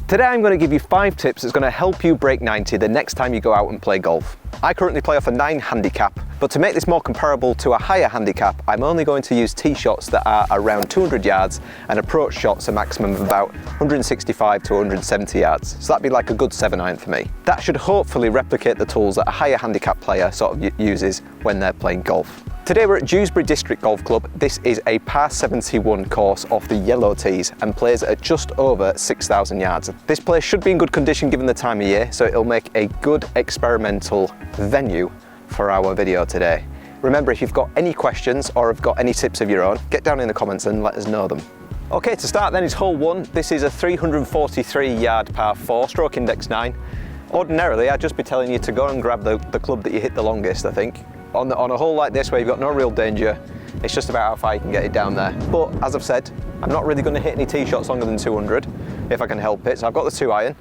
Today I'm going to give you 5 tips that's going to help you break 90 the next time you go out and play golf. I currently play off a 9 handicap, but to make this more comparable to a higher handicap, I'm only going to use tee shots that are around 200 yards and approach shots a maximum of about 165 to 170 yards. So that'd be like a good 7-iron for me. That should hopefully replicate the tools that a higher handicap player sort of uses when they're playing golf. Today we're at Dewsbury District Golf Club. This is a par 71 course off the yellow tees and plays at just over 6,000 yards. This place should be in good condition given the time of year, so it'll make a good experimental venue for our video today. Remember, if you've got any questions or have got any tips of your own, get down in the comments and let us know them. Okay, to start then is hole 1. This is a 343 yard par 4, stroke index 9. Ordinarily, I'd just be telling you to go and grab the club that you hit the longest, I think. On a hole like this where you've got no real danger, it's just about how far you can get it down there. But as I've said, I'm not really going to hit any tee shots longer than 200 if I can help it. So I've got the 2-iron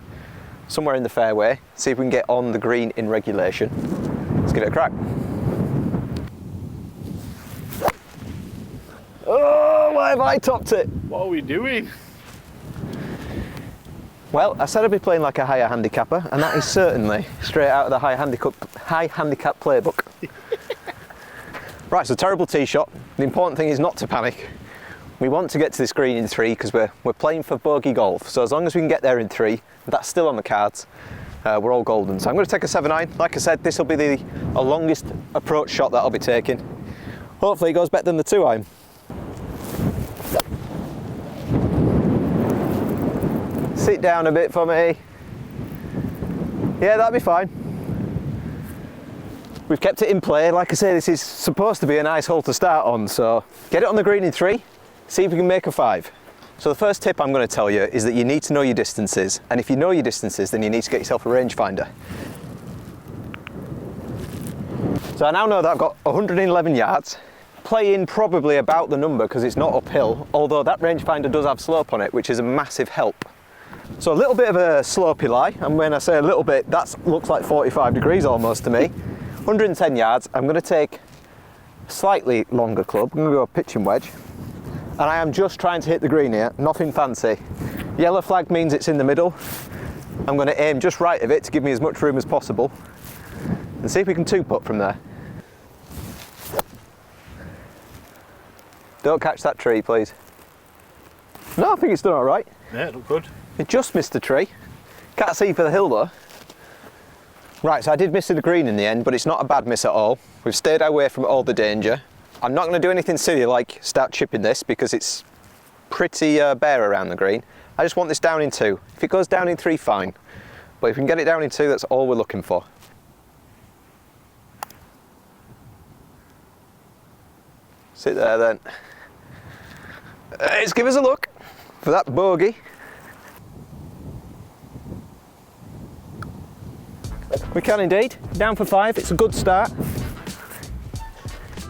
somewhere in the fairway. See if we can get on the green in regulation. Let's give it a crack. Oh, why have I topped it? What are we doing? Well, I said I'd be playing like a higher handicapper, and that is certainly straight out of the high handicap playbook. Right, so terrible tee shot. The important thing is not to panic. We want to get to this green in 3 because we're playing for bogey golf. So as long as we can get there in 3, that's still on the cards, we're all golden. So I'm going to take a 7-iron. Like I said, this will be the longest approach shot that I'll be taking. Hopefully it goes better than the 2-iron. Sit down a bit for me. Yeah, that'll be fine. We've kept it in play. Like I say, this is supposed to be a nice hole to start on, so get it on the green in 3, see if we can make a 5. So the first tip I'm going to tell you is that you need to know your distances, and if you know your distances, then you need to get yourself a rangefinder. So I now know that I've got 111 yards, playing probably about the number because it's not uphill, although that rangefinder does have slope on it, which is a massive help. So a little bit of a slopey lie, and when I say a little bit, that looks like 45 degrees almost to me. 110 yards, I'm going to take a slightly longer club. I'm going to go a pitching wedge, and I am just trying to hit the green here, nothing fancy. Yellow flag means it's in the middle. I'm going to aim just right of it to give me as much room as possible and see if we can 2-putt from there. Don't catch that tree, please. No, I think it's done all right. Yeah, it looked good. It just missed the tree. Can't see for the hill though. Right, so I did miss the green in the end, but it's not a bad miss at all. We've stayed away from all the danger. I'm not going to do anything silly like start chipping this because it's pretty bare around the green. I just want this down in 2. If it goes down in 3, fine. But if we can get it down in 2, that's all we're looking for. Sit there then. Let's give us a look for that bogey. We can indeed. Down for 5, it's a good start.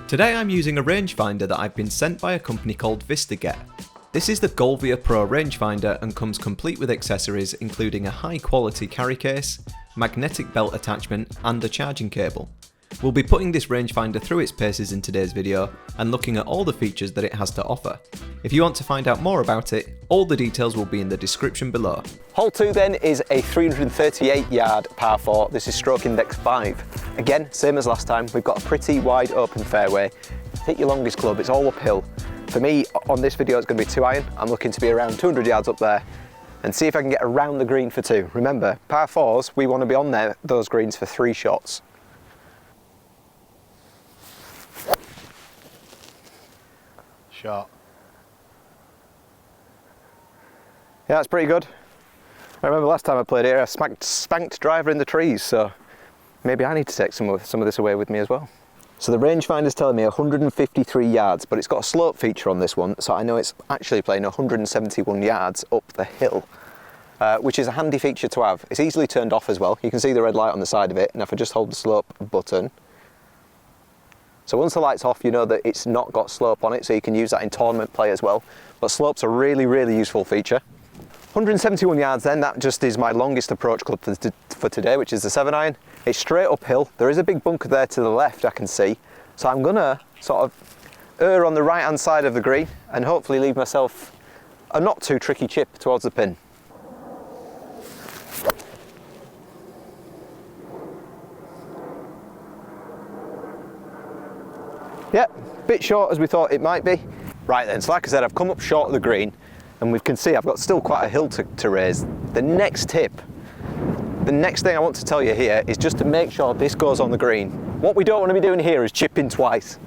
Today I'm using a rangefinder that I've been sent by a company called Vistaget. This is the Golvia Pro rangefinder and comes complete with accessories including a high quality carry case, magnetic belt attachment and a charging cable. We'll be putting this rangefinder through its paces in today's video and looking at all the features that it has to offer. If you want to find out more about it, all the details will be in the description below. Hole 2 then is a 338 yard par 4. This is stroke index 5. Again, same as last time, we've got a pretty wide open fairway. Hit your longest club, it's all uphill. For me, on this video, it's going to be 2-iron. I'm looking to be around 200 yards up there and see if I can get around the green for 2. Remember, par 4s, we want to be on those greens for 3 shots. Shot. Yeah, that's pretty good. I remember last time I played here, I spanked driver in the trees, so maybe I need to take some of this away with me as well. So the rangefinder's telling me 153 yards, but it's got a slope feature on this one, so I know it's actually playing 171 yards up the hill, which is a handy feature to have. It's easily turned off as well. You can see the red light on the side of it, and if I just hold the slope button, so once the light's off, you know that it's not got slope on it, so you can use that in tournament play as well. But slope's a really, really useful feature. 171 yards then, that just is my longest approach club for today, which is the 7-iron. It's straight uphill. There is a big bunker there to the left I can see. So I'm gonna sort of err on the right hand side of the green and hopefully leave myself a not too tricky chip towards the pin. Yep, bit short as we thought it might be. Right then, so like I said, I've come up short of the green, and we can see I've got still quite a hill to raise. The next tip, the next thing I want to tell you here is just to make sure this goes on the green. What we don't want to be doing here is chipping twice.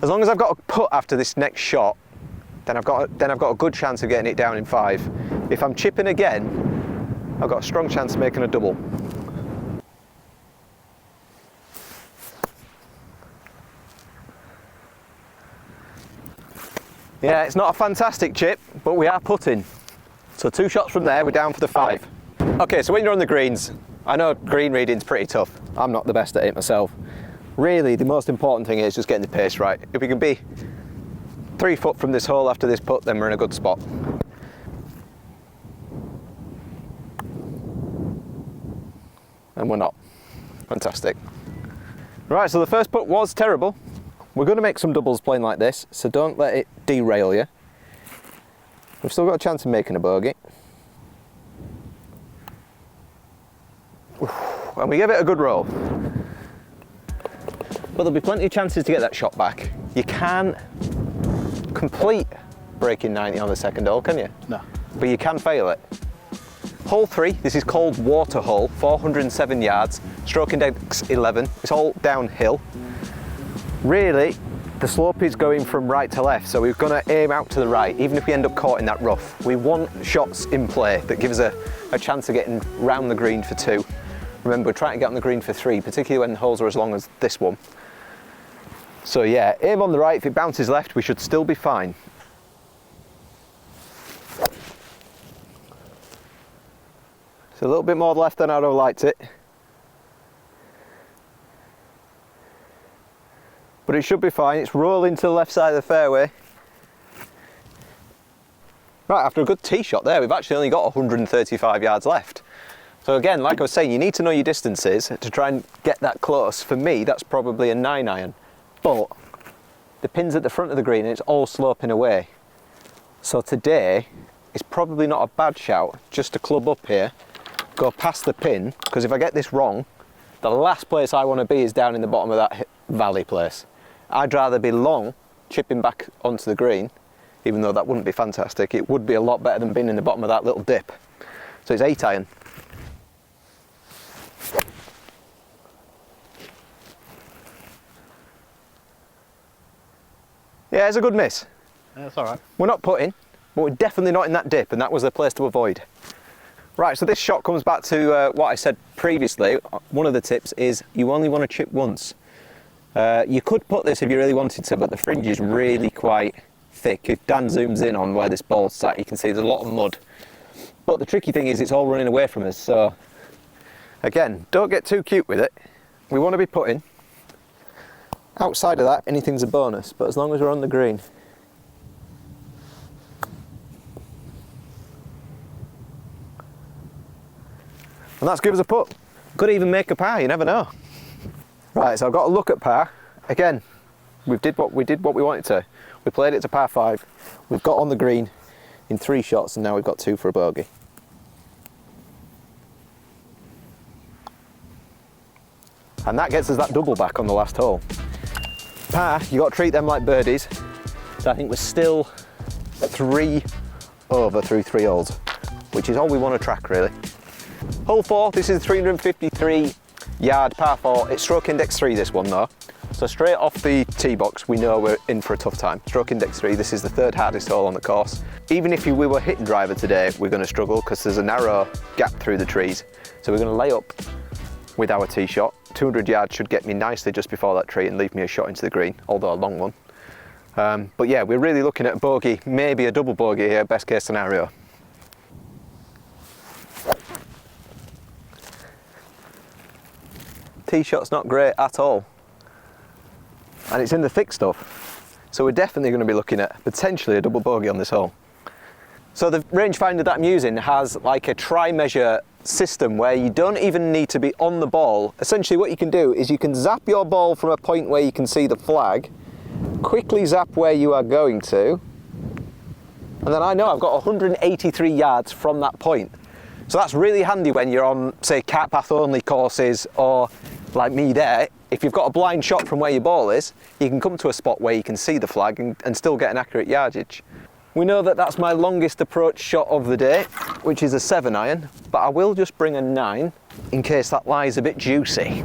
As long as I've got a putt after this next shot, then I've got a good chance of getting it down in 5. If I'm chipping again, I've got a strong chance of making a double. Yeah, it's not a fantastic chip, but we are putting. So 2 shots from there, we're down for the 5. Okay, so when you're on the greens, I know green reading's pretty tough. I'm not the best at it myself. Really, the most important thing is just getting the pace right. If we can be 3 foot from this hole after this putt, then we're in a good spot. And we're not. Fantastic. Right, so the first putt was terrible. We're going to make some doubles playing like this, so don't let it derail you. We've still got a chance of making a bogey. And we give it a good roll. But there'll be plenty of chances to get that shot back. You can't complete breaking 90 on the second hole, can you? No. But you can fail it. Hole 3, this is called Water Hole, 407 yards, stroke index 11. It's all downhill. Really, the slope is going from right to left, so we're going to aim out to the right, even if we end up caught in that rough. We want shots in play that give us a chance of getting round the green for 2. Remember, we're trying to get on the green for 3, particularly when the holes are as long as this one. So yeah, aim on the right. If it bounces left, we should still be fine. It's a little bit more left than I'd have liked it. But it should be fine. It's rolling to the left side of the fairway. Right, after a good tee shot there, we've actually only got 135 yards left. So again, like I was saying, you need to know your distances to try and get that close. For me, that's probably a 9-iron. But the pin's at the front of the green and it's all sloping away. So today, it's probably not a bad shout just to club up here, go past the pin, because if I get this wrong, the last place I want to be is down in the bottom of that valley place. I'd rather be long, chipping back onto the green, even though that wouldn't be fantastic. It would be a lot better than being in the bottom of that little dip. So it's 8-iron. Yeah, it's a good miss. Yeah, that's all right. We're not putting, but we're definitely not in that dip, and that was the place to avoid. Right, so this shot comes back to what I said previously. One of the tips is you only want to chip once. You could put this if you really wanted to, but the fringe is really quite thick. If Dan zooms in on where this ball's sat, you can see there's a lot of mud. But the tricky thing is it's all running away from us, so again, don't get too cute with it. We want to be putting. Outside of that, anything's a bonus, but as long as we're on the green. And that's give us a putt. Could even make a par, you never know. Right, so I've got to look at par. Again, we did what we wanted to. We played it to par 5. We've got on the green in 3 shots, and now we've got 2 for a bogey. And that gets us that double back on the last hole. Par, you got to treat them like birdies. So I think we're still 3 over through 3 holes, which is all we want to track really. Hole 4, this is 353 yard par 4. It's stroke index 3 this one though. So straight off the tee box, we know we're in for a tough time. Stroke index 3, this is the 3rd hardest hole on the course. Even if we were hitting driver today, we're going to struggle because there's a narrow gap through the trees. So we're going to lay up with our tee shot. 200 yards should get me nicely just before that tree and leave me a shot into the green, although a long one. But yeah, we're really looking at a bogey, maybe a double bogey here, best case scenario. Tee shot's not great at all. And it's in the thick stuff. So we're definitely going to be looking at potentially a double bogey on this hole. So the rangefinder that I'm using has like a tri-measure system where you don't even need to be on the ball. Essentially what you can do is you can zap your ball from a point where you can see the flag, quickly zap where you are going to, and then I know I've got 183 yards from that point. So that's really handy when you're on, say, cart path only courses, or like me there, if you've got a blind shot from where your ball is, you can come to a spot where you can see the flag and still get an accurate yardage. We know that that's my longest approach shot of the day, which is a 7-iron, but I will just bring a 9 in case that lie's a bit juicy.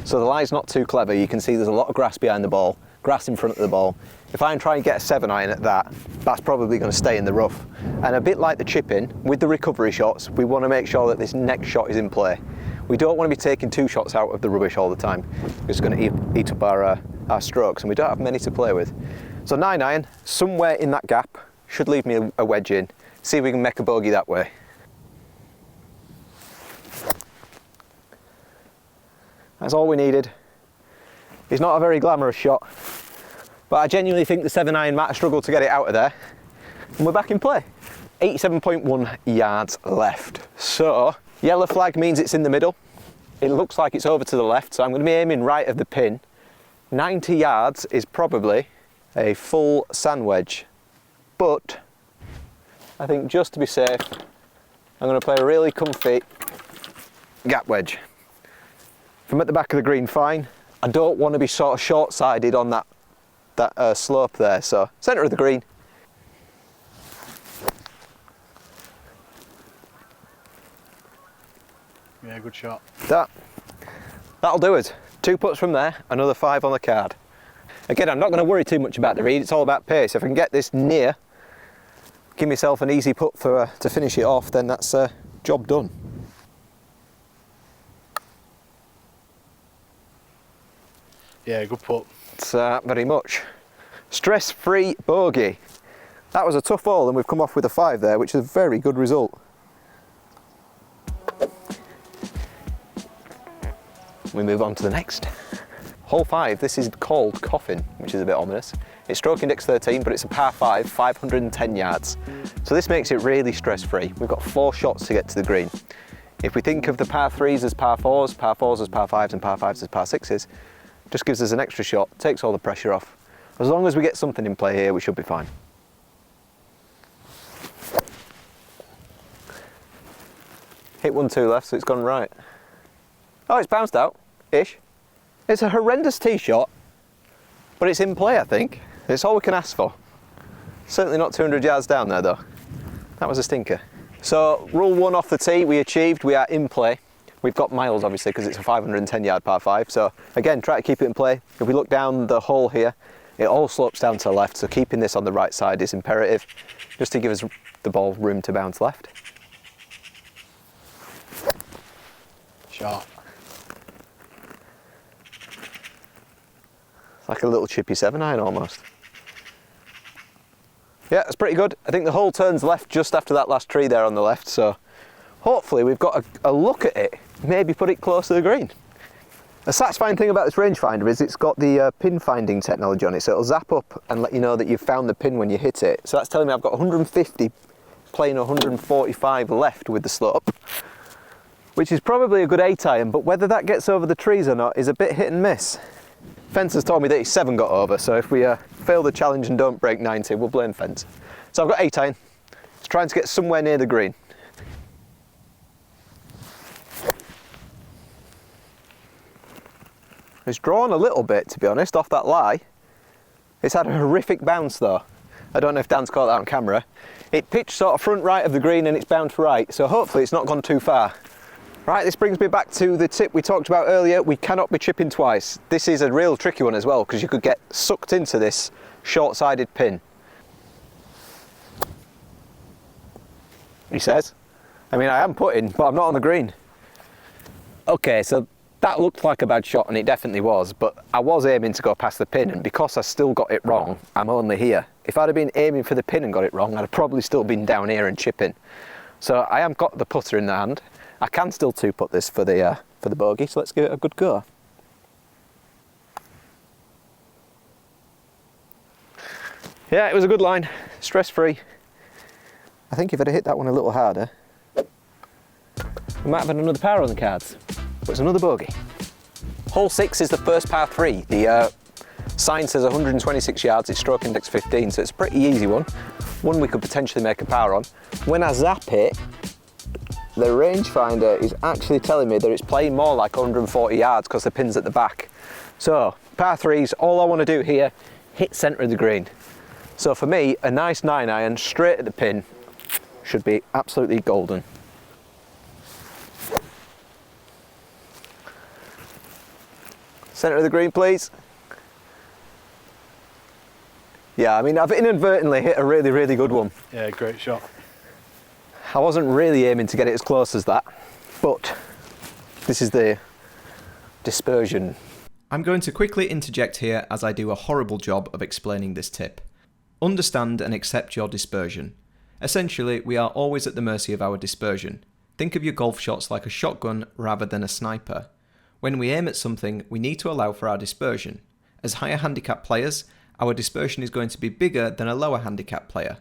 So the lie's not too clever. You can see there's a lot of grass behind the ball, grass in front of the ball. If I try and get a 7-iron at that, that's probably going to stay in the rough. And a bit like the chipping, with the recovery shots, we want to make sure that this next shot is in play. We don't want to be taking 2 shots out of the rubbish all the time. It's going to eat up our strokes, and we don't have many to play with. So 9-iron, somewhere in that gap, should leave me a wedge in. See if we can make a bogey that way. That's all we needed. It's not a very glamorous shot, but I genuinely think the 7-iron might have struggled to get it out of there. And we're back in play. 87.1 yards left. So, yellow flag means it's in the middle. It looks like it's over to the left, so I'm going to be aiming right of the pin. 90 yards is probably a full sand wedge. But I think just to be safe, I'm going to play a really comfy gap wedge. From at the back of the green, fine. I don't want to be sort of short-sided on that slope there, so centre of the green. Yeah, good shot. That'll do it. 2 putts from there, another 5 on the card. Again, I'm not going to worry too much about the read, it's all about pace. If I can get this near, give myself an easy putt to finish it off, then that's job done. Yeah, good putt. It's very much. Stress-free bogey. That was a tough hole and we've come off with a 5 there, which is a very good result. We move on to the next. Hole 5, this is called Coffin, which is a bit ominous. It's stroke index 13, but it's a par 5, 510 yards. So this makes it really stress-free. We've got 4 shots to get to the green. If we think of the par 3s as par 4s, par 4s as par 5s, and par 5s as par 6s, just gives us an extra shot, takes all the pressure off. As long as we get something in play here, we should be fine. Hit 1-2 left, so it's gone right. Oh, it's bounced out-ish. It's a horrendous tee shot, but it's in play, I think. It's all we can ask for. Certainly not 200 yards down there, though. That was a stinker. So, rule 1 off the tee, we achieved. We are in play. We've got miles, obviously, because it's a 510-yard par 5. So, again, try to keep it in play. If we look down the hole here, it all slopes down to the left, so keeping this on the right side is imperative, just to give us the ball room to bounce left. Shot. Like a little chippy 7-iron almost. Yeah, it's pretty good. I think the hole turns left just after that last tree there on the left, so hopefully we've got a look at it, maybe put it close to the green. The satisfying thing about this rangefinder is it's got the pin finding technology on it, so it'll zap up and let you know that you've found the pin when you hit it. So that's telling me I've got 150 playing 145 left with the slope, which is probably a good 8-iron, but whether that gets over the trees or not is a bit hit and miss. Fence has told me that his 7 got over, so if we fail the challenge and don't break 90, we'll blame Fence. So I've got 8-iron. Just trying to get somewhere near the green. It's drawn a little bit, to be honest, off that lie. It's had a horrific bounce though. I don't know if Dan's caught that on camera. It pitched sort of front right of the green and it's bounced right, so hopefully it's not gone too far. Right, this brings me back to the tip we talked about earlier. We cannot be chipping twice. This is a real tricky one as well, because you could get sucked into this short-sided pin. He says. I mean, I am putting, but I'm not on the green. Okay, so that looked like a bad shot, and it definitely was, but I was aiming to go past the pin, and because I still got it wrong, I'm only here. If I'd have been aiming for the pin and got it wrong, I'd have probably still been down here and chipping. So I have got the putter in the hand. I can still 2-putt this for the bogey, so let's give it a good go. Yeah, it was a good line, stress-free. I think if I'd have hit that one a little harder, we might have had another par on the cards, but it's another bogey. Hole 6 is the first par 3. The sign says 126 yards, it's stroke index 15, so it's a pretty easy one. One we could potentially make a par on. When I zap it, the rangefinder is actually telling me that it's playing more like 140 yards because the pin's at the back. So, par threes, all I want to do here, hit centre of the green. So for me, a nice 9-iron straight at the pin should be absolutely golden. Centre of the green, please. Yeah, I mean, I've inadvertently hit a really, really good one. Yeah, great shot. I wasn't really aiming to get it as close as that, but this is the dispersion. I'm going to quickly interject here as I do a horrible job of explaining this tip. Understand and accept your dispersion. Essentially, we are always at the mercy of our dispersion. Think of your golf shots like a shotgun rather than a sniper. When we aim at something, we need to allow for our dispersion. As higher handicap players, our dispersion is going to be bigger than a lower handicap player.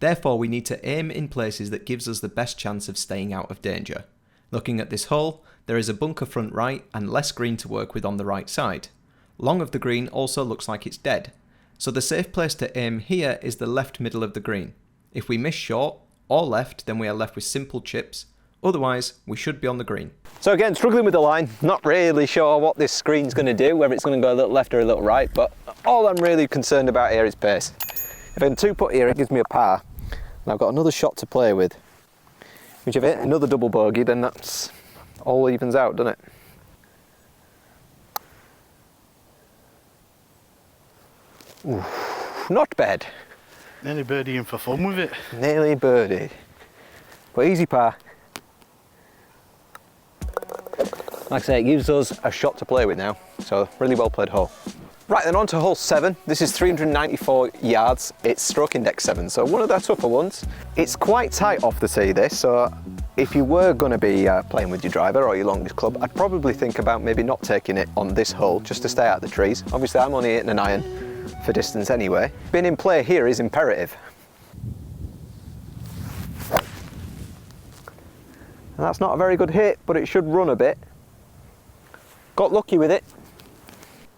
Therefore, we need to aim in places that gives us the best chance of staying out of danger. Looking at this hole, there is a bunker front right and less green to work with on the right side. Long of the green also looks like it's dead. So the safe place to aim here is the left middle of the green. If we miss short or left, then we are left with simple chips. Otherwise, we should be on the green. So again, struggling with the line, not really sure what this screen's going to do, whether it's going to go a little left or a little right, but all I'm really concerned about here is pace. If I can 2-putt here, it gives me a par, and I've got another shot to play with. Which if I hit another double bogey, then that's all evens out, doesn't it? Ooh, not bad. Nearly birdieing for fun with it. Nearly birdie. But easy par. Like I say, it gives us a shot to play with now, so really well played hole. Right then, on to hole 7. This is 394 yards. It's stroke index 7, so one of the tougher ones. It's quite tight off the tee, this, so if you were going to be playing with your driver or your longest club, I'd probably think about maybe not taking it on this hole, just to stay out of the trees. Obviously, I'm only hitting an iron for distance anyway. Being in play here is imperative. And that's not a very good hit, but it should run a bit. Got lucky with it.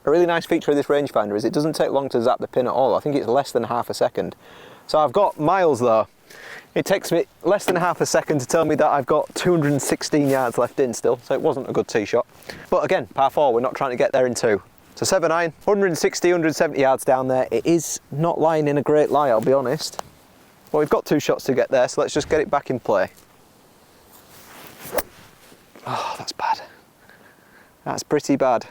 A really nice feature of this rangefinder is it doesn't take long to zap the pin at all. I think it's less than half a second. So I've got miles though. It takes me less than half a second to tell me that I've got 216 yards left in still, so it wasn't a good tee shot. But again, par 4, we're not trying to get there in 2. So 7-iron, 160, 170 yards down there. It is not lying in a great lie, I'll be honest. Well, we've got 2 shots to get there, so let's just get it back in play. Oh, that's bad. That's pretty bad.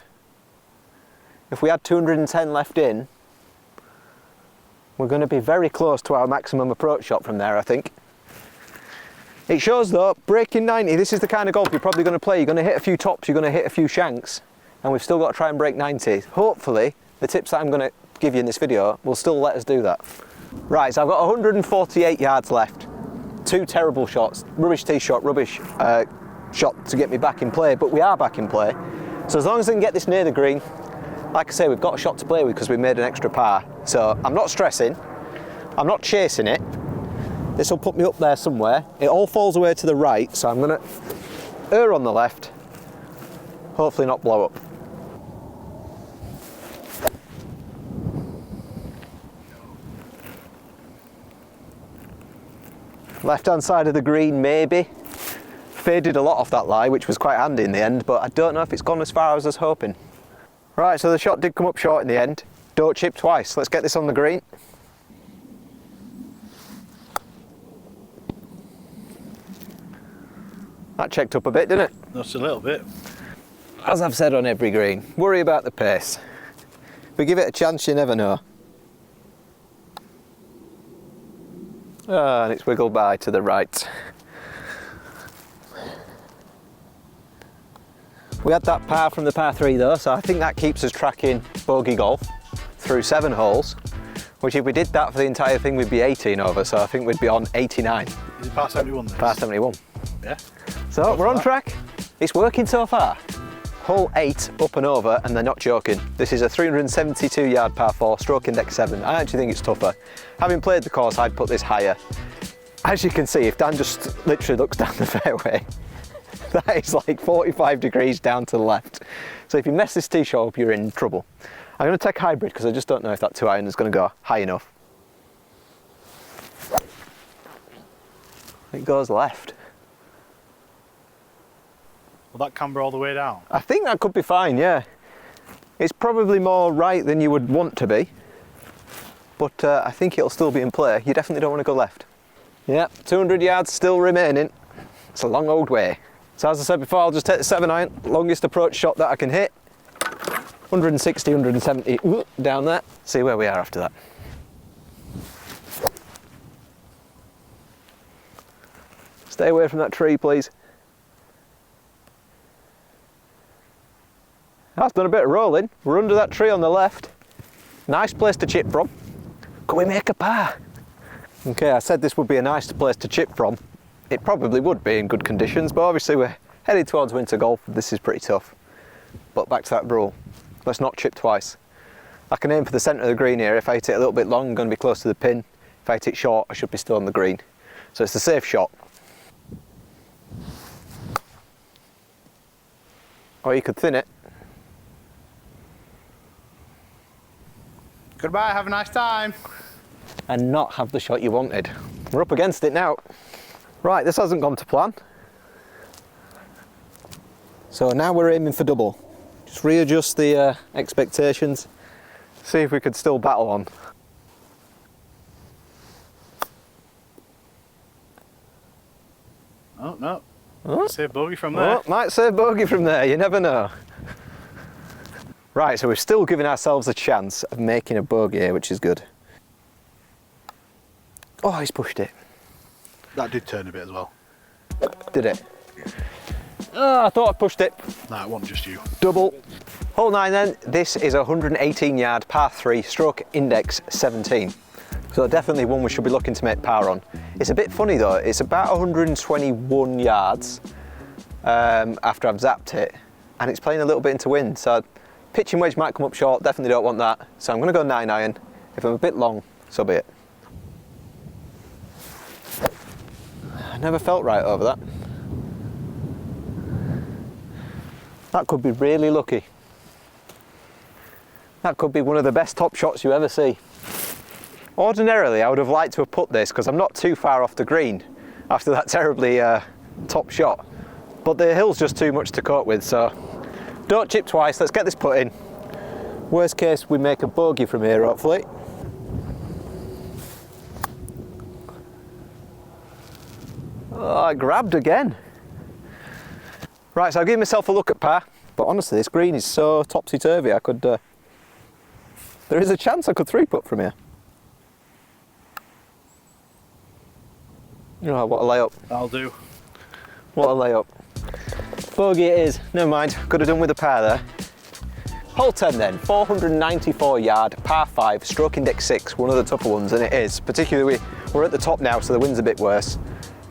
If we had 210 left in, we're going to be very close to our maximum approach shot from there, I think. It shows though, breaking 90, this is the kind of golf you're probably going to play. You're going to hit a few tops, you're going to hit a few shanks, and we've still got to try and break 90. Hopefully, the tips that I'm going to give you in this video will still let us do that. Right, so I've got 148 yards left. 2 terrible shots, rubbish tee shot, rubbish shot to get me back in play, but we are back in play. So as long as I can get this near the green, like I say, we've got a shot to play with because we made an extra par. So I'm not stressing, I'm not chasing it. This will put me up there somewhere. It all falls away to the right, so I'm gonna err on the left, hopefully not blow up. Left hand side of the green, maybe. Faded a lot off that lie, which was quite handy in the end, but I don't know if it's gone as far as I was hoping. Right, so the shot did come up short in the end. Don't chip twice. Let's get this on the green. That checked up a bit, didn't it? Just a little bit. As I've said on every green, worry about the pace. If we give it a chance, you never know. And it's wiggled by to the right. We had that par from the par 3 though, so I think that keeps us tracking bogey golf through 7 holes, which if we did that for the entire thing, we'd be 18 over, so I think we'd be on 89. Is it par 71 then? Par 71. Yeah. So we're on track. It's working so far. Hole 8 up and over, and they're not joking. This is a 372 yard par 4, stroke index 7. I actually think it's tougher. Having played the course, I'd put this higher. As you can see, if Dan just literally looks down the fairway, that is like 45 degrees down to the left. So if you mess this tee shot up, you're in trouble. I'm going to take hybrid because I just don't know if that 2-iron is going to go high enough. It goes left. Will that camber all the way down? I think that could be fine, yeah. It's probably more right than you would want to be, but I think it'll still be in play. You definitely don't want to go left. Yeah, 200 yards still remaining. It's a long old way. So as I said before, I'll just take the 7-iron, longest approach shot that I can hit. 160, 170, down there. See where we are after that. Stay away from that tree, please. That's done a bit of rolling. We're under that tree on the left. Nice place to chip from. Can we make a par? Okay, I said this would be a nice place to chip from. It probably would be in good conditions, but obviously we're headed towards winter golf. This is pretty tough. But back to that rule. Let's not chip twice. I can aim for the centre of the green here. If I hit it a little bit long, I'm going to be close to the pin. If I hit it short, I should be still on the green. So it's the safe shot. Or you could thin it. Goodbye, have a nice time. And not have the shot you wanted. We're up against it now. Right, this hasn't gone to plan. So now we're aiming for double. Just readjust the expectations. See if we could still battle on. Oh, no. Oh. Save bogey from there. Oh, might save bogey from there, you never know. Right, so we're still giving ourselves a chance of making a bogey here, which is good. Oh, he's pushed it. That did turn a bit as well. Did it? Oh, I thought I pushed it. No, it wasn't just you. Double. Hole 9 then, this is a 118 yard par 3 stroke index 17. So definitely one we should be looking to make par on. It's a bit funny though, it's about 121 yards after I've zapped it, and it's playing a little bit into wind, so pitching wedge might come up short, definitely don't want that. So I'm going to go 9-iron. If I'm a bit long, so be it. I never felt right over that. That could be really lucky. That could be one of the best top shots you ever see. Ordinarily, I would have liked to have put this because I'm not too far off the green after that terribly top shot. But the hill's just too much to cope with, so don't chip twice. Let's get this put in. Worst case, we make a bogey from here, hopefully. Oh, I grabbed again. Right, so I'll give myself a look at par. But honestly, this green is so topsy-turvy, I could... there is a chance I could 3-putt from here. Oh, what a layup. That'll do. What a layup. Bogey it is. Never mind, could have done with a par there. Hole 10 then, 494 yard, par 5, stroke index 6, one of the tougher ones, and it is. Particularly, we're at the top now, so the wind's a bit worse.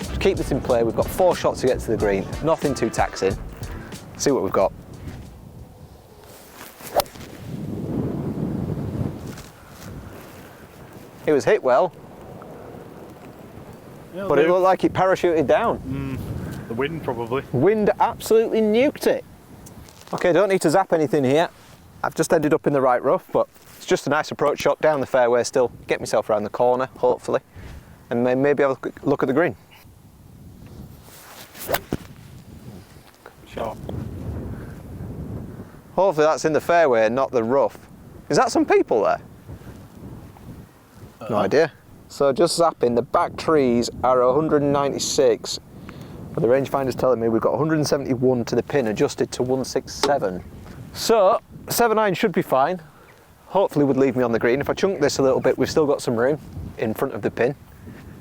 To keep this in play, we've got 4 shots to get to the green, nothing too taxing. See what we've got. It was hit well, but it looked like it parachuted down. The wind probably. Wind absolutely nuked it. Okay, don't need to zap anything here. I've just ended up in the right rough, but it's just a nice approach shot down the fairway still. Get myself around the corner, hopefully, and maybe have a quick look at the green. Shot. Hopefully that's in the fairway and not the rough. Is that some people there? No idea. So just zapping, the back trees are 196, but the rangefinder's telling me we've got 171 to the pin, adjusted to 167. So 7-iron should be fine. Hopefully would leave me on the green. If I chunk this a little bit, we've still got some room in front of the pin.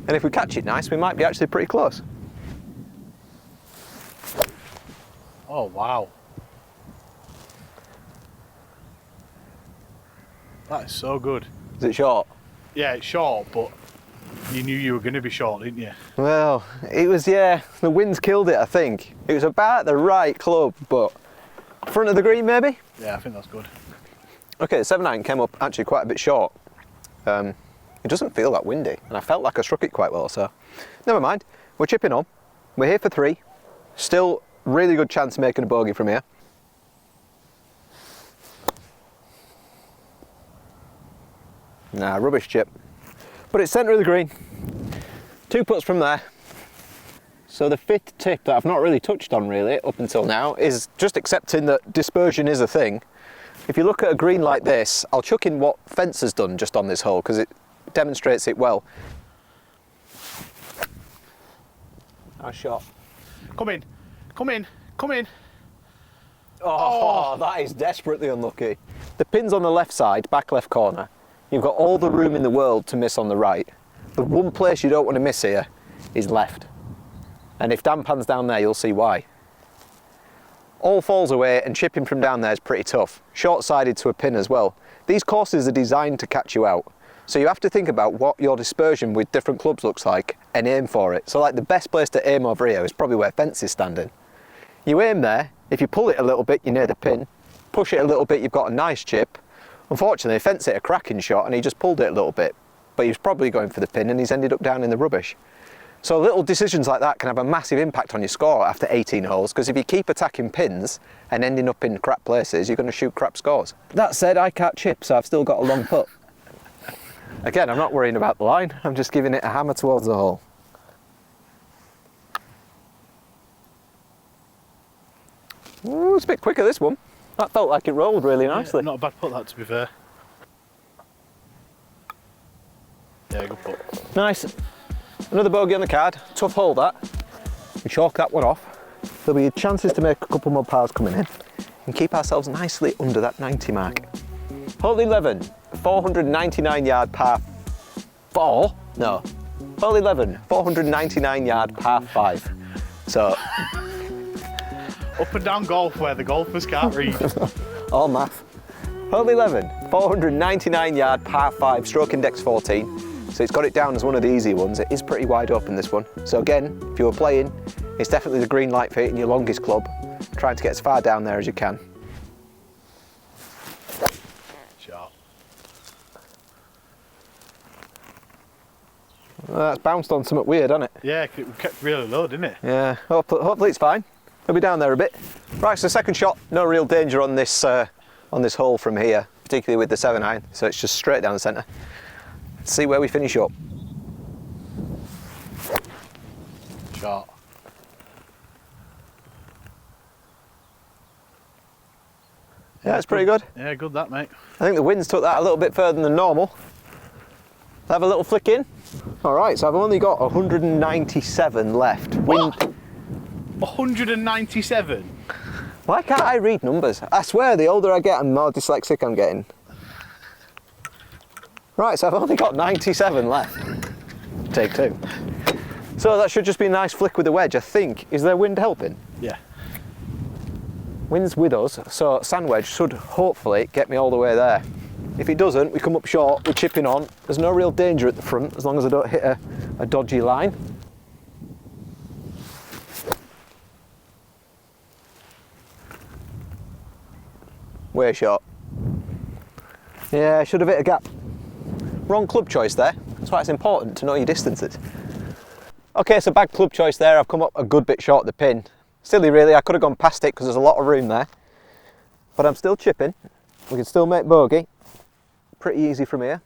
And if we catch it nice, we might be actually pretty close. Oh, wow. That is so good. Is it short? Yeah, it's short, but you knew you were going to be short, didn't you? Well, it was, yeah, the wind's killed it, I think. It was about the right club, but front of the green maybe? Yeah, I think that's good. Okay, the 7-iron came up actually quite a bit short. It doesn't feel that windy, and I felt like I struck it quite well, so never mind. We're chipping on. We're here for 3. Still really good chance of making a bogey from here. Nah, rubbish chip. But it's centre of the green. 2 putts from there. So the fifth tip that I've not really touched on really up until now is just accepting that dispersion is a thing. If you look at a green like this, I'll chuck in what Fence has done just on this hole because it demonstrates it well. Nice shot. Come in, come in, come in. Oh, that is desperately unlucky. The pin's on the left side, back left corner. You've got all the room in the world to miss on the right. The one place you don't want to miss here is left. And if Dan pans down there, you'll see why. All falls away and chipping from down there is pretty tough. Short-sided to a pin as well. These courses are designed to catch you out. So you have to think about what your dispersion with different clubs looks like and aim for it. So like the best place to aim over here is probably where Fence is standing. You aim there, if you pull it a little bit, you're near the pin. Push it a little bit, you've got a nice chip. Unfortunately, Fence hit a cracking shot and he just pulled it a little bit. But he was probably going for the pin and he's ended up down in the rubbish. So little decisions like that can have a massive impact on your score after 18 holes, because if you keep attacking pins and ending up in crap places, you're going to shoot crap scores. That said, I can't chip, so I've still got a long putt. Again, I'm not worrying about the line, I'm just giving it a hammer towards the hole. Ooh, it's a bit quicker this one. That felt like it rolled really nicely. Yeah, not a bad putt that, to be fair. Yeah, good putt. Nice. Another bogey on the card, tough hole that. We chalk that one off. There'll be chances to make a couple more pars coming in and keep ourselves nicely under that 90 mark. Hole 11, 499 yard par 4, no. Hole 11, 499 yard par 5. So. Up and down golf where the golfers can't read. All math. Hole 11, 499 yard par 5, stroke index 14. So it's got it down as one of the easy ones. It is pretty wide open, this one. So again, if you were playing, it's definitely the green light for hitting your longest club. Trying to get as far down there as you can. Sharp. Well, that's bounced on something weird, hasn't it? Yeah, it kept really low, didn't it? Yeah, hopefully it's fine. It'll be down there a bit. Right, so second shot, no real danger on this hole from here, particularly with the 7-iron. So it's just straight down the centre. Let's see where we finish up. Shot. Yeah, it's pretty good. Yeah, good that, mate. I think the winds took that a little bit further than normal. Have a little flick in. All right, so I've only got 197 left. What? 197? Why can't I read numbers? I swear, the older I get, the more dyslexic I'm getting. Right, so I've only got 97 left. Take two. So that should just be a nice flick with the wedge, I think. Is there wind helping? Yeah. Wind's with us, so sand wedge should hopefully get me all the way there. If it doesn't, we come up short, we're chipping on. There's no real danger at the front, as long as I don't hit a dodgy line. Way short. Yeah, I should have hit a gap. Wrong club choice there. That's why it's important to know your distances. Okay, so bad club choice there. I've come up a good bit short of the pin. Silly really, I could have gone past it because there's a lot of room there. But I'm still chipping. We can still make bogey. Pretty easy from here.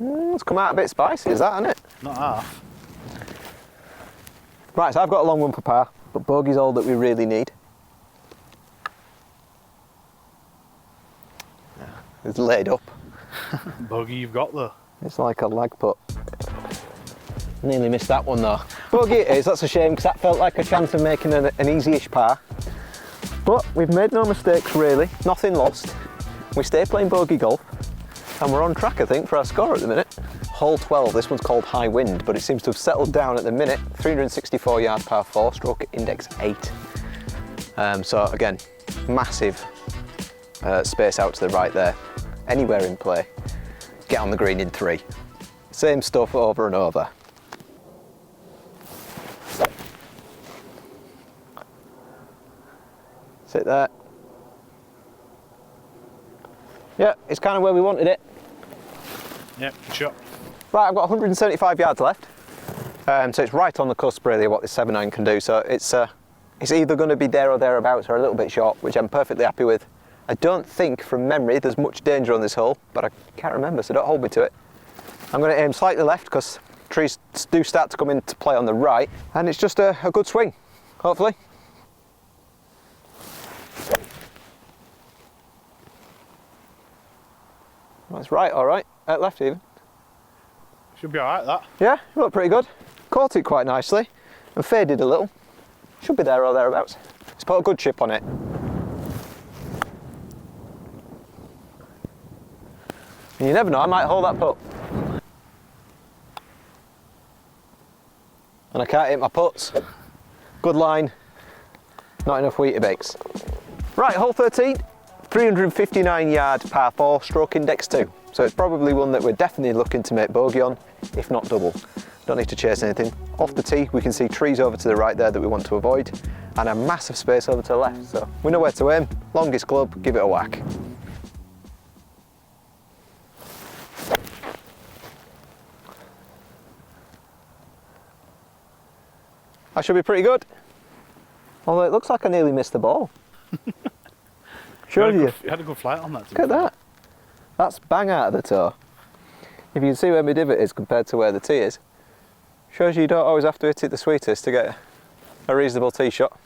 It's come out a bit spicy, is that, isn't it? Not half. Right, so I've got a long one for par, but bogey's all that we really need. It's laid up. Bogey you've got though. It's like a lag putt. Nearly missed that one though. Bogey it is, that's a shame because that felt like a chance of making an easy-ish par. But we've made no mistakes really, nothing lost. We stay playing bogey golf and we're on track I think for our score at the minute. Hole 12, this one's called High Wind, but it seems to have settled down at the minute. 364 yard par 4, stroke index 8. So again, massive space out to the right there. Anywhere in play, get on the green in 3. Same stuff over and over. Sit there. Yeah, it's kind of where we wanted it. Yep, good shot. Right, I've got 175 yards left. So it's right on the cusp really what this 7-iron can do. So it's either going to be there or thereabouts or a little bit short, which I'm perfectly happy with. I don't think from memory there's much danger on this hole, but I can't remember, so don't hold me to it. I'm going to aim slightly left because trees do start to come into play on the right, and it's just a good swing, hopefully. That's right, all right. Left even. Should be alright, that. Yeah, you look pretty good. Caught it quite nicely and faded a little. Should be there or thereabouts. Let's put a good chip on it. And you never know, I might hold that putt. And I can't hit my putts. Good line, not enough Weetabix. Right, hole 13, 359 yard par 4, stroke index 2. So it's probably one that we're definitely looking to make bogey on, if not double. Don't need to chase anything. Off the tee, we can see trees over to the right there that we want to avoid, and a massive space over to the left. So we know where to aim. Longest club, give it a whack. That should be pretty good. Although it looks like I nearly missed the ball. Sure you. You had a good flight on that. Look at that. That's bang out of the toe. If you can see where my divot is compared to where the tee is, shows you don't always have to hit it the sweetest to get a reasonable tee shot.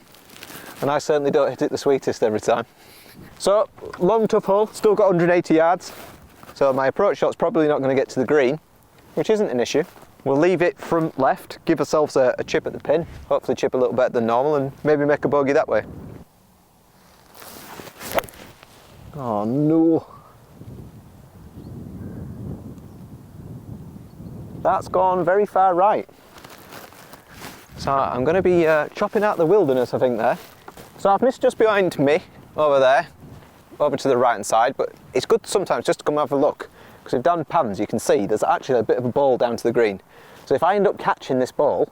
And I certainly don't hit it the sweetest every time. So, long tough hole, still got 180 yards. So my approach shot's probably not going to get to the green, which isn't an issue. We'll leave it front left, give ourselves a chip at the pin, hopefully chip a little better than normal and maybe make a bogey that way. Oh no. That's gone very far right. So I'm going to be chopping out the wilderness, I think, there. So I've missed just behind me, over there, over to the right hand side, but it's good sometimes just to come have a look, because if down pans you can see there's actually a bit of a ball down to the green. So if I end up catching this ball,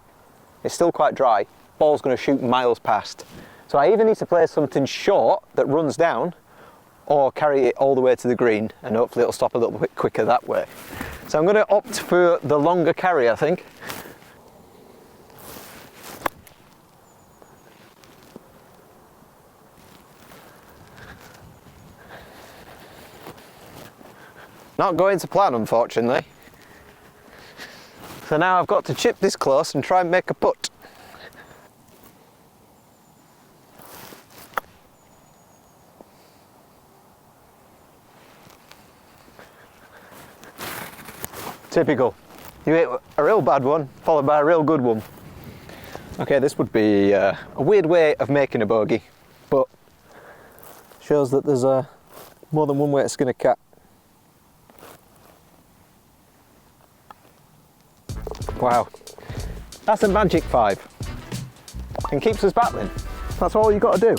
it's still quite dry, ball's going to shoot miles past. So I either need to play something short that runs down, or carry it all the way to the green, and hopefully it'll stop a little bit quicker that way. So I'm going to opt for the longer carry, I think. Not going to plan, unfortunately. So now I've got to chip this close and try and make a putt. Typical. You hit a real bad one, followed by a real good one. Okay, this would be a weird way of making a bogey, but shows that there's more than one way to skin a cat. Wow, that's a magic 5 and keeps us battling. That's all you've got to do.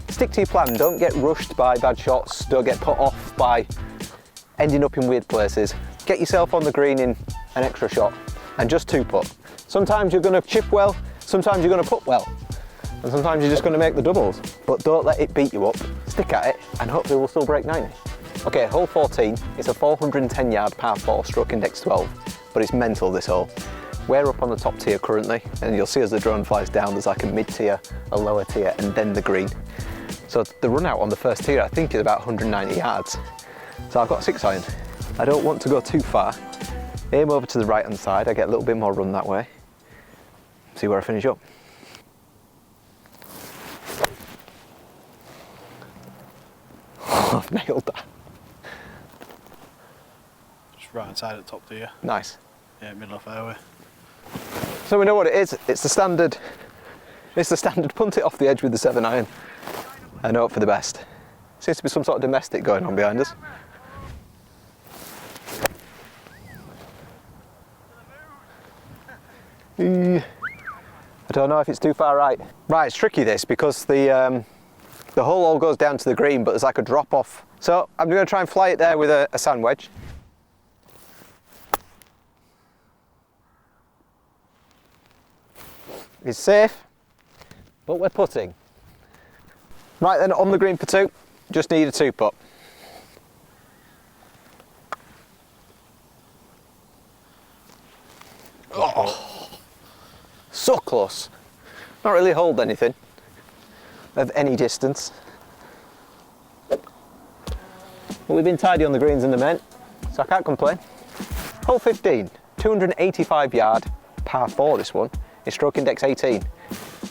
Stick to your plan, don't get rushed by bad shots, don't get put off by ending up in weird places. Get yourself on the green in an extra shot and just 2-putt. Sometimes you're going to chip well, sometimes you're going to putt well, and sometimes you're just going to make the doubles. But don't let it beat you up, stick at it, and hopefully we'll still break 90. Okay, hole 14 is a 410 yard par 4, stroke index 12, but it's mental, this hole. We're up on the top tier currently, and you'll see as the drone flies down, there's like a mid tier, a lower tier, and then the green. So the run out on the first tier I think is about 190 yards. So I've got 6 iron. I don't want to go too far. Aim over to the right hand side, I get a little bit more run that way. See where I finish up. Oh, I've nailed that. Just right hand side at the top tier. Nice. Yeah, middle of fairway. So we know what it is. It's the standard punt it off the edge with the 7 iron and hope for the best. Seems to be some sort of domestic going on behind us. I don't know if it's too far right. Right, it's tricky this because the hole all goes down to the green, but there's like a drop off. So I'm going to try and fly it there with a sand wedge. It's safe, but we're putting. Right then, on the green for 2, just need a 2-putt. Oh. So close. Not really hold anything of any distance. But we've been tidy on the greens in the main, so I can't complain. Hole 15, 285 yard, par 4 this one, is stroke index 18.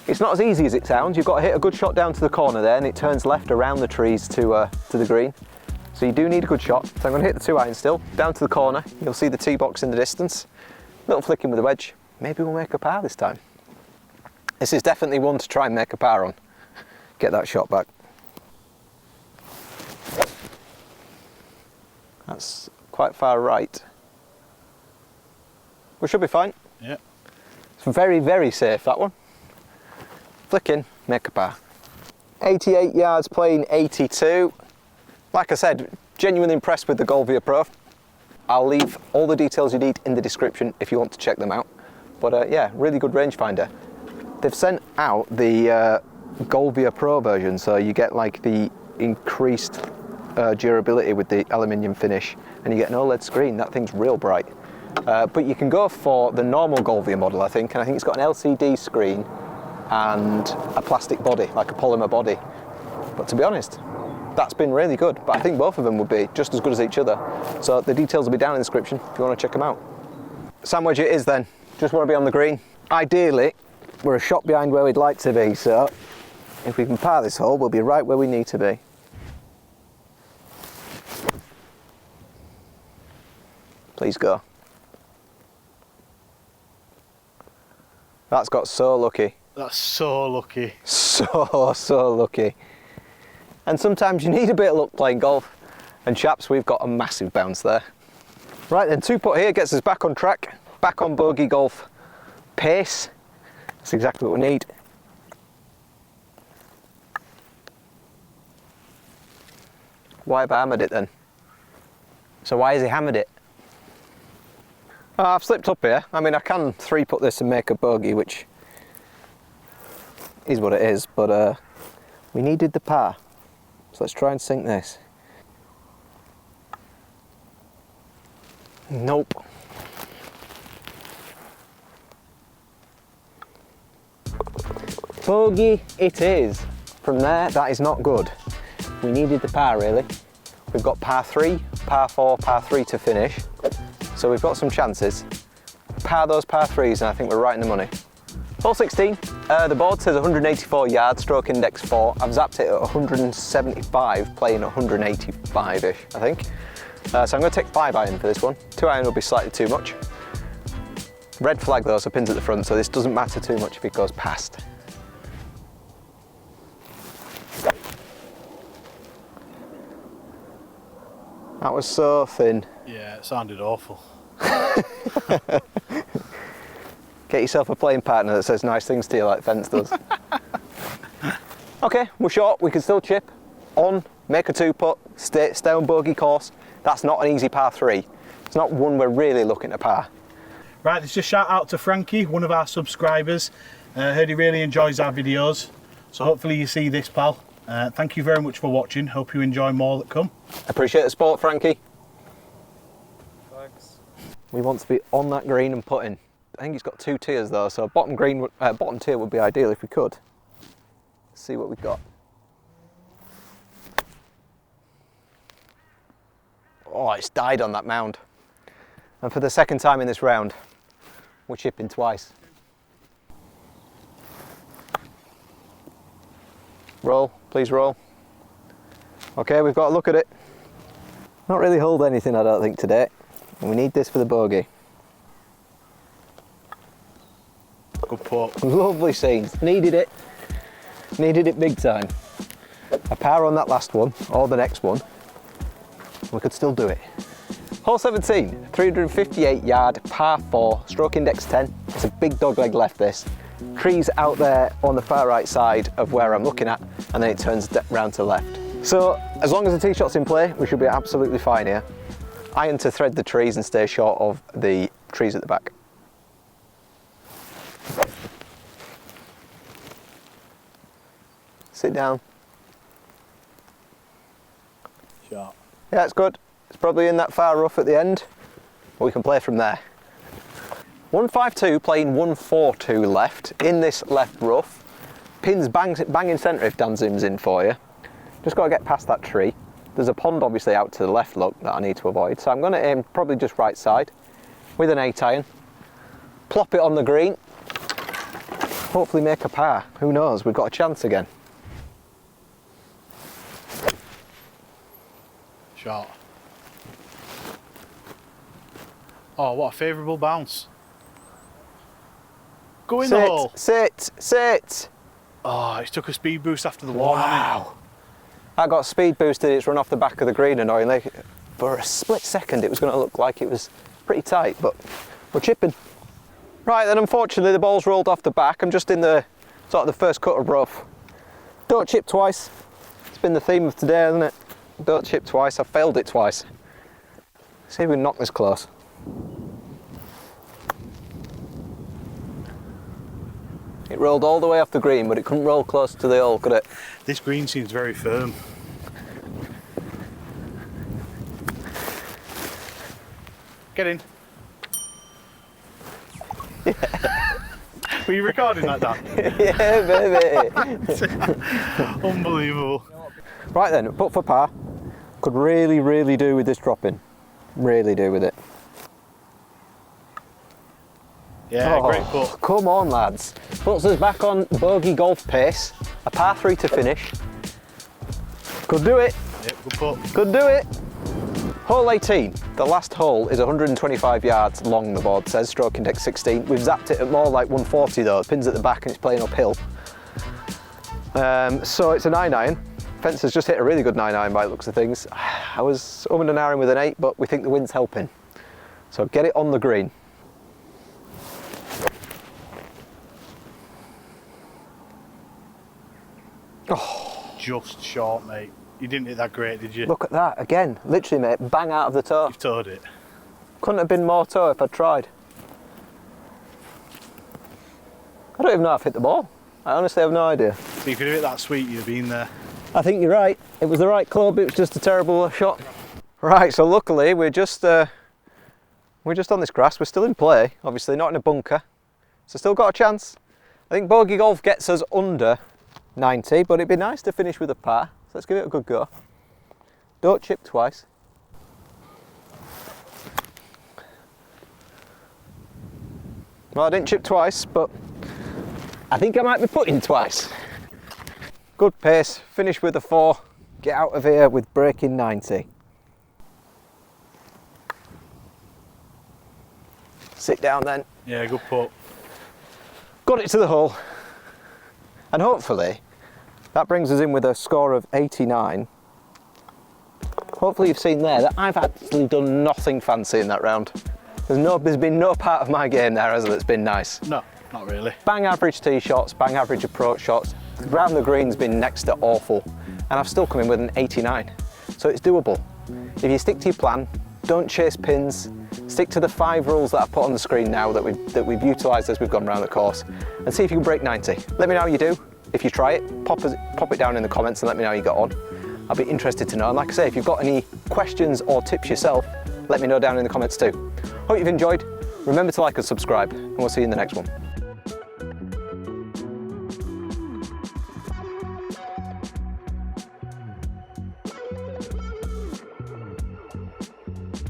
It's not as easy as it sounds. You've got to hit a good shot down to the corner there, and it turns left around the trees to the green. So you do need a good shot. So I'm going to hit the 2-iron still, down to the corner. You'll see the tee box in the distance. Little flicking with the wedge. Maybe we'll make a par this time. This is definitely one to try and make a par on. Get that shot back. That's quite far right. We should be fine. Yeah. It's very, very safe, that one. Flick in, make a par. 88 yards, playing 82. Like I said, genuinely impressed with the Golvia Pro. I'll leave all the details you need in the description if you want to check them out. But yeah, really good rangefinder. They've sent out the Golvia Pro version, so you get like the increased durability with the aluminium finish, and you get an OLED screen. That thing's real bright. But you can go for the normal Golvia model, I think, and I think it's got an LCD screen and a plastic body, like a polymer body. But to be honest, that's been really good. But I think both of them would be just as good as each other. So the details will be down in the description if you want to check them out. Sandwich it is then. Just want to be on the green. Ideally, we're a shot behind where we'd like to be, so if we can par this hole, we'll be right where we need to be. Please go. That's got so lucky. That's so lucky. So lucky. And sometimes you need a bit of luck playing golf. And chaps, we've got a massive bounce there. Right then, 2-putt here gets us back on track, back on bogey golf pace. That's exactly what we need. Why have I hammered it then? So why has he hammered it? Oh, I've slipped up here. I mean, I can 3-putt this and make a bogey, which is what it is, but we needed the par. So let's try and sink this. Nope. Bogey it is. From there, that is not good. We needed the par, really. We've got par 3, par 4, par 3 to finish. So we've got some chances. Par those par 3s and I think we're right in the money. Hole 16, the board says 184 yards, stroke index 4. I've zapped it at 175, playing 185-ish, I think. So I'm going to take 5-iron for this one. 2-iron will be slightly too much. Red flag though, so pins at the front, so this doesn't matter too much if it goes past. That was so thin. Yeah, it sounded awful. Get yourself a playing partner that says nice things to you like Fence does. Okay, we're short, we can still chip on, make a 2-putt, stay on bogey course. That's not an easy par 3. It's not one we're really looking to par. Right, let's just shout out to Frankie, one of our subscribers. Heard he really enjoys our videos, so hopefully you see this, pal. Thank you very much for watching. Hope you enjoy more that come. Appreciate the support, Frankie. Thanks. We want to be on that green and putting. I think it's got 2 tiers though, so bottom tier would be ideal if we could. Let's see what we've got. Oh, it's died on that mound. And for the second time in this round, we're chipping twice. Roll, please roll. Okay, we've got to look at it. Not really hold anything, I don't think, today. And we need this for the bogey. Good putt. Lovely scenes. Needed it. Needed it big time. A par on that last one, or the next one. We could still do it. Hole 17, 358 yard, par 4, stroke index 10. It's a big dogleg left this. Trees out there on the far right side of where I'm looking at, and then it turns round to left. So as long as the tee shot's in play, we should be absolutely fine here. Iron to thread the trees and stay short of the trees at the back. Sit down. Sharp. Yeah, it's good. It's probably in that far rough at the end, but we can play from there. 152 playing 142 left in this left rough. Pins banging centre if Dan zooms in for you. Just got to get past that tree. There's a pond obviously out to the left, look, that I need to avoid. So I'm going to aim probably just right side. with an 8-iron, plop it on the green, hopefully make a par. Who knows, we've got a chance again. Shot. Oh, what a favourable bounce. Go in the hole. Sit. Oh, it's took a speed boost after the wall. Wow. I got speed boosted, it's run off the back of the green annoyingly. For a split second it was going to look like it was pretty tight, but we're chipping. Right then, unfortunately the ball's rolled off the back. I'm just in the sort of the first cut of rough. Don't chip twice. It's been the theme of today, hasn't it? Don't chip twice. I've failed it twice. See if we can knock this close. It rolled all the way off the green, but it couldn't roll close to the hole, could it? This green seems very firm. Get in. Yeah. Were you recording that, Dan? Yeah, baby. Unbelievable. Right then, putt for par. Could really do with this dropping. Really do with it. Yeah, great putt. Come on, lads. Puts us back on bogey golf pace. A par 3 to finish. Could do it. Yep, good putt. Could do it. Hole 18. The last hole is 125 yards long, the board says, stroke index 16. We've zapped it at more like 140 though. The pin's at the back and it's playing uphill. So it's a 9-iron. Fence has just hit a really good 9-iron by the looks of things. I was umming and ahhing with an 8, but we think the wind's helping. So get it on the green. Oh, just short, mate. You didn't hit that great, did you? Look at that, again. Literally, mate, bang out of the toe. You've towed it. Couldn't have been more toe if I'd tried. I don't even know if I've hit the ball. I honestly have no idea. So if you'd hit that sweet, you'd have been there. I think you're right. It was the right club, it was just a terrible shot. Right, so luckily we're just on this grass. We're still in play, obviously not in a bunker. So still got a chance. I think bogey golf gets us under 90, but it'd be nice to finish with a par. So let's give it a good go. Don't chip twice. Well, I didn't chip twice, but I think I might be putting twice. Good pace, finish with a 4, get out of here with breaking 90. Sit down then. Yeah, good putt. Got it to the hole. And hopefully that brings us in with a score of 89. Hopefully you've seen there that I've actually done nothing fancy in that round. There's been no part of my game there, has there, that's been nice. No, not really. Bang average tee shots, bang average approach shots. Round the green's been next to awful. And I've still come in with an 89. So it's doable. If you stick to your plan, don't chase pins, stick to the 5 rules that I've put on the screen now that we've utilised as we've gone around the course, and see if you can break 90. Let me know how you do. If you try it, pop it down in the comments and let me know how you got on. I'll be interested to know. And like I say, if you've got any questions or tips yourself, let me know down in the comments too. Hope you've enjoyed. Remember to like and subscribe, and we'll see you in the next one.